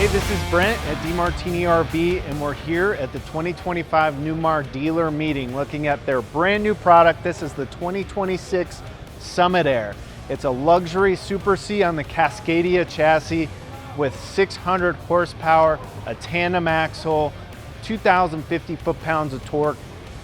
Hey, this is Brent at DeMartini RV, and we're here at the 2025 Newmar dealer meeting looking at their brand new product. This is the 2026 Summit Aire. It's a luxury Super C on the Cascadia chassis with 600 horsepower, a tandem axle, 2,050 foot-pounds of torque,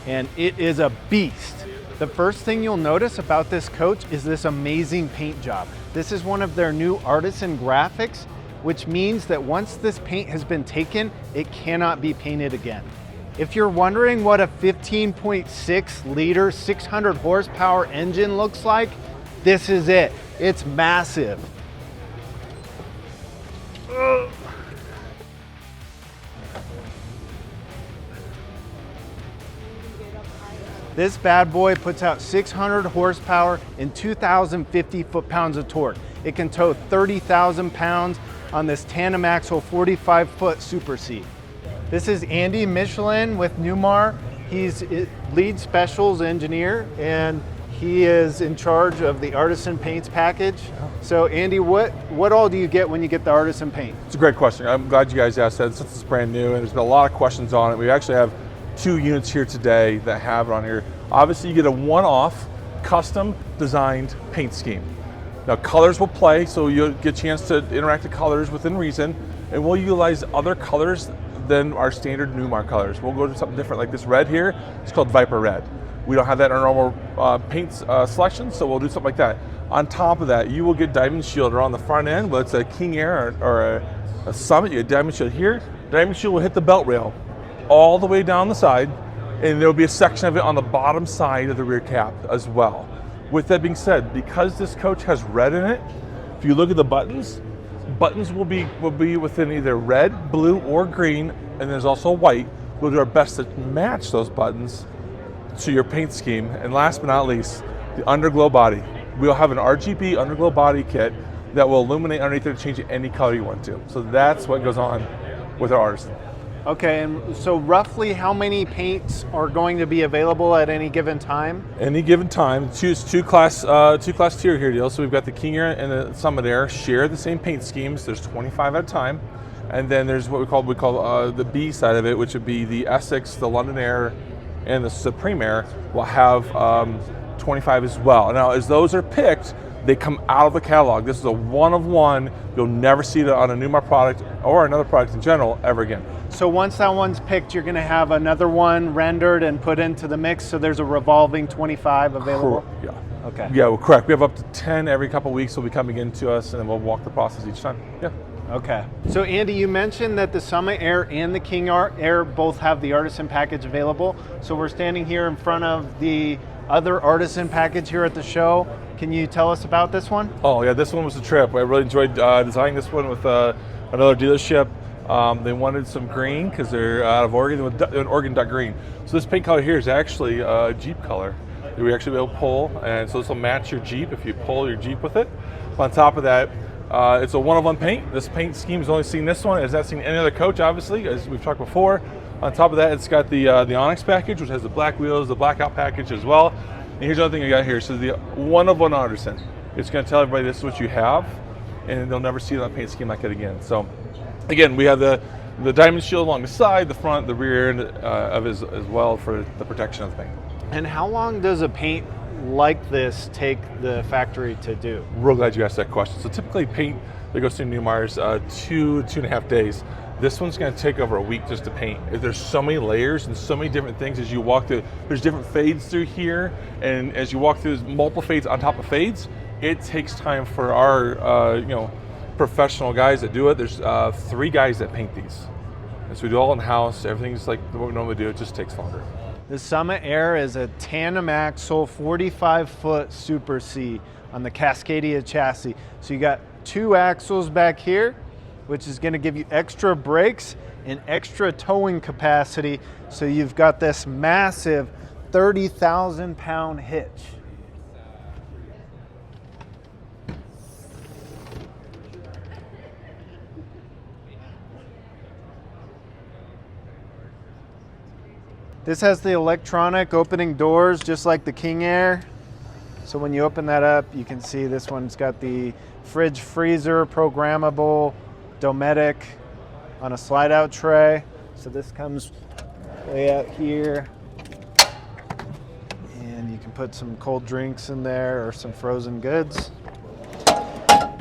and it is a beast. The first thing you'll notice about this coach is this amazing paint job. This is one of their new Artisan Graphics, which means that once this paint has been taken, it cannot be painted again. If you're wondering what a 15.6 liter, 600 horsepower engine looks like, this is it. It's massive. This bad boy puts out 600 horsepower and 2,050 foot-pounds of torque. It can tow 30,000 pounds on this tandem axle 45-foot Super C. This is Andy Michelin with Newmar. He's lead specials engineer and he is in charge of the Artisan Paints package. So Andy, what all do you get when you get the Artisan paint? It's a great question. I'm glad you guys asked that since it's brand new and there's been a lot of questions on it. We actually have 2 units here today that have it on here. Obviously you get a one-off custom designed paint scheme. Now colors will play, so you'll get a chance to interact the colors within reason, and we'll utilize other colors than our standard Newmar colors. We'll go to something different, like this red here. It's called Viper Red. We don't have that in our normal paint selection, so we'll do something like that. On top of that, you will get diamond shield on the front end, whether it's a King Aire or a Summit. You get diamond shield here. Diamond shield will hit the belt rail all the way down the side, and there will be a section of it on the bottom side of the rear cap as well. With that being said, because this coach has red in it, if you look at the buttons will be within either red, blue, or green, and there's also white. We'll do our best to match those buttons to your paint scheme. And last but not least, the underglow body. We'll have an RGB underglow body kit that will illuminate underneath it to change it any color you want to. So that's what goes on with our Artisan. Okay, and so roughly how many paints are going to be available at any given time? Any given time, two class tier here deal. So we've got the King Aire and the Summit Aire share the same paint schemes. There's 25 at a time, and then there's what we call the B side of it, which would be the Essex, the London Aire, and the Supreme Aire will have 25 as well. Now, as those are picked, they come out of the catalog. This is a one of one. You'll never see that on a Newmar product or another product in general ever again. So once that one's picked, you're going to have another one rendered and put into the mix, so there's a revolving 25 available? Yeah. Okay. Yeah, well, correct. We have up to 10 every couple of weeks will be coming into us, and then we'll walk the process each time. Yeah. Okay. So Andy, you mentioned that the Summit Aire and the King Aire both have the Artisan package available. So we're standing here in front of the other Artisan package here at the show. Can you tell us about this one? Oh yeah, this one was a trip. I really enjoyed designing this one with another dealership. They wanted some green because they're out of Oregon, with Oregon duck green. So this paint color here is actually a Jeep color that we actually be able to pull, and so this will match your Jeep if you pull your Jeep with it. On top of that, it's a one-of-one paint. This paint scheme has only seen this one. It has not seen any other coach, obviously, as we've talked before. On top of that, it's got the Onyx package, which has the black wheels, the blackout package as well. And here's the other thing I got here. So the one-of-one Artisan. It's going to tell everybody this is what you have, and they'll never see that paint scheme like it again. So again, we have the diamond shield along the side, the front, the rear of it as well for the protection of the paint. And how long does a paint like this take the factory to do? Real glad you asked that question. So typically paint that goes through Newmar is 2.5 days. This one's going to take over a week just to paint. There's so many layers and so many different things as you walk through. There's different fades through here, and as you walk through, there's multiple fades on top of fades. It takes time for our professional guys that do it. There's 3 guys that paint these, and so we do it all in house. Everything's like what we normally do. It just takes longer. The Summit Aire is a tandem axle 45-foot Super C on the Cascadia chassis. So you got 2 axles back here, which is going to give you extra brakes and extra towing capacity. So you've got this massive 30,000 pound hitch. This has the electronic opening doors just like the King Aire. So when you open that up, you can see this one's got the fridge freezer, programmable, Dometic, on a slide out tray. So this comes way out here. And you can put some cold drinks in there or some frozen goods.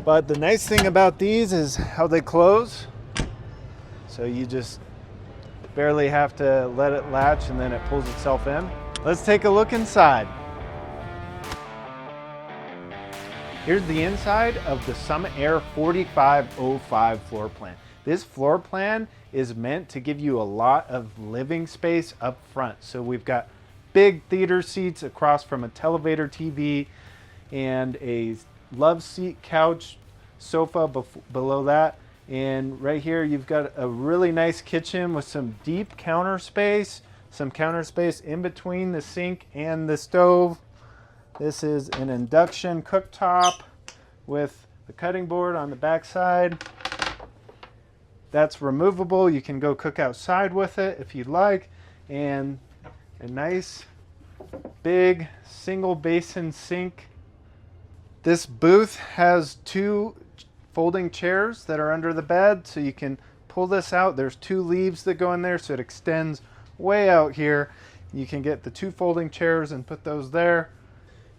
But the nice thing about these is how they close. So you just barely have to let it latch and then it pulls itself in. Let's take a look inside. Here's the inside of the Summit Aire 4505 floor plan. This floor plan is meant to give you a lot of living space up front. So we've got big theater seats across from a televator TV and a love seat couch sofa below that. And right here you've got a really nice kitchen with some deep counter space, in between the sink and the stove. This is an induction cooktop with the cutting board on the back side. That's removable. You can go cook outside with it if you'd like. And a nice big single basin sink. This booth has 2 folding chairs that are under the bed, so you can pull this out. There's 2 leaves that go in there, so it extends way out here. You can get the 2 folding chairs and put those there.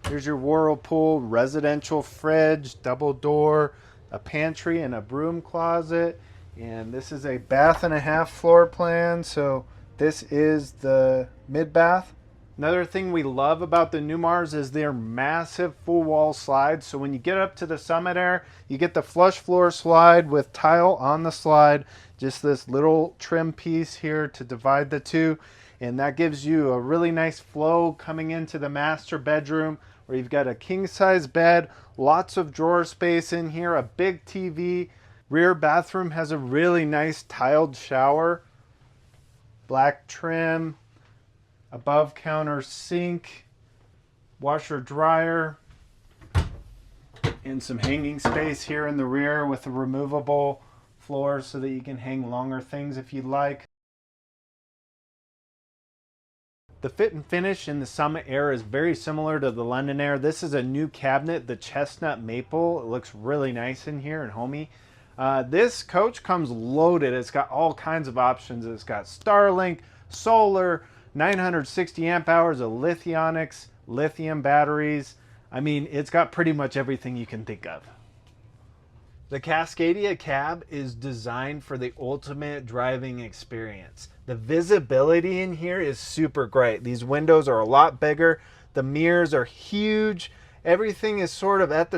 Here's your Whirlpool residential fridge, double door, a pantry and a broom closet. And this is a bath and a half floor plan, so this is the mid bath. Another thing we love about the Newmars is their massive full wall slides. So when you get up to the Summit Aire, you get the flush floor slide with tile on the slide, just this little trim piece here to divide the two. And that gives you a really nice flow coming into the master bedroom where you've got a king size bed, lots of drawer space in here, a big TV. Rear bathroom has a really nice tiled shower, black trim, above counter sink, washer dryer, and some hanging space here in the rear with a removable floor so that you can hang longer things if you'd like. The fit and finish in the Summit Aire is very similar to the London Aire. This is a new cabinet, the chestnut maple. It looks really nice in here and homey. This coach comes loaded. It's got all kinds of options. It's got Starlink, solar, 960 amp hours of Lithionics, lithium batteries. I mean, it's got pretty much everything you can think of. The Cascadia cab is designed for the ultimate driving experience. The visibility in here is super great. These windows are a lot bigger. The mirrors are huge. Everything is sort of at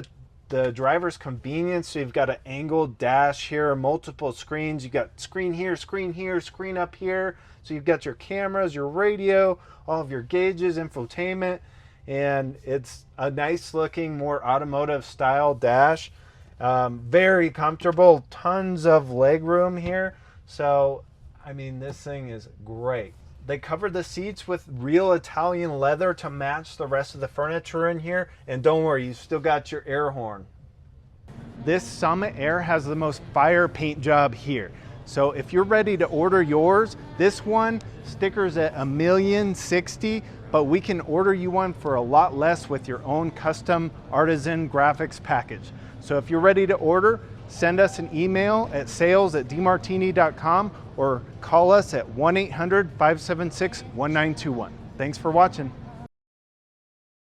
the driver's convenience. So you've got an angled dash here, multiple screens. You've got screen here, screen up here. So you've got your cameras, your radio, all of your gauges, infotainment, and it's a nice looking, more automotive style dash. Very comfortable, tons of leg room here. So, I mean, this thing is great. They covered the seats with real Italian leather to match the rest of the furniture in here. And don't worry, you still got your air horn. This Summit Aire has the most fire paint job here. So if you're ready to order yours, this one stickers at $1,060,000, but we can order you one for a lot less with your own custom Artisan Graphics package. So if you're ready to order, send us an email at sales@demartini.com or call us at 1-800-576-1921. Thanks for watching.